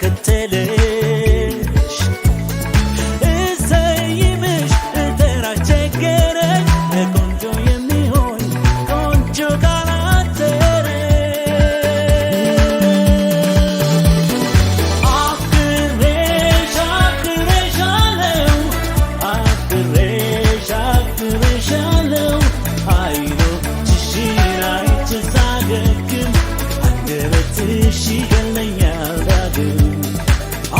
ተከተለሽ እሰይምሽ እጠራ ቸገረኝ ቆንጆ የሚሆን ቆንጆ ካላደረ አፍቅሬሽ አፍቅሬሻለሁ አፍቅሬሽ አፍቅሬሻለሁ አይኖችሽን አይቼ ሳገግም አንደበትሽ ይገለኛል ዳግም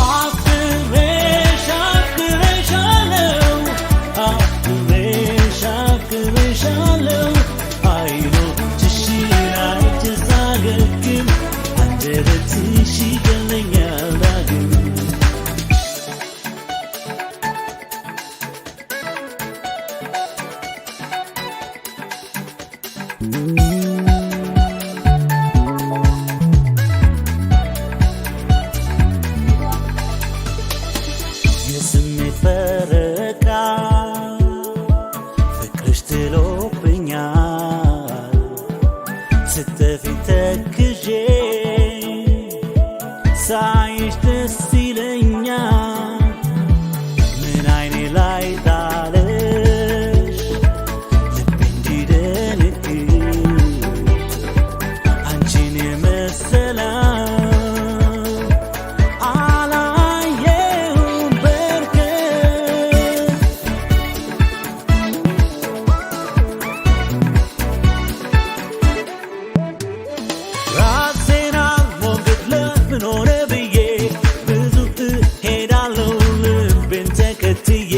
አፍቅሬሽ አፍቅሬሻለሁ አፍቅሬሽ አፍቅሬሻለሁ አይኖችሽን አይቼ ሳገግም አንደበትሽ ይገለኛል ዳግም የስሜት ፈረቃ ፍቅርሽ ጥሎብኛል ስትጠፊ ተክዤ ሳይሽ ደስ ይለኛል ምን አይኔ ላይ ጣለሽ ልቤ እንዲደነግጥ አንቺን የመሰለ አላየሁም በርከት ራሴን አልሞግድለት ምን ሆነ ብዬ ብዙ እሄዳለሁ ልቤን ተከትዬ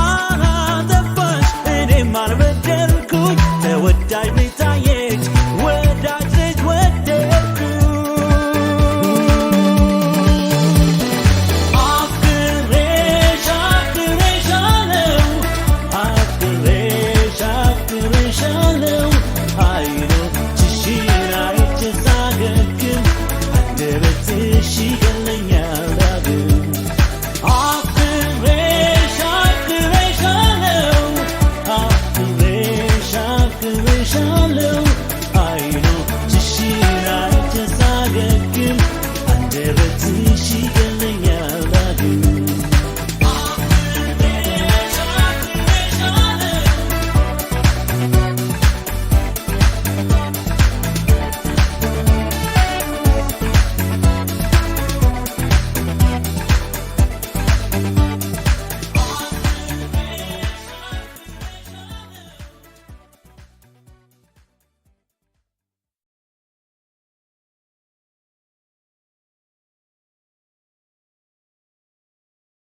አላጠፋሽ እኔም አልበደልኩኝ ተወዳጅ ነኝ ታየች ወዳጅ ነች ወደድኩ አፍቅሬሽ አፍቅሬሻለሁ አፍቅሬሽ አፍቅሬሻለሁ አይኖችሽን አይቼ ሳገግም አንደበትሽ ይገለኛል ዳግም አፍቅሬሽ አፍቅሬሻለሁ አፍቅሬሽ አፍቅሬሻለሁ አይኖችሽን አይቼ ሳገግም አንደበትሽ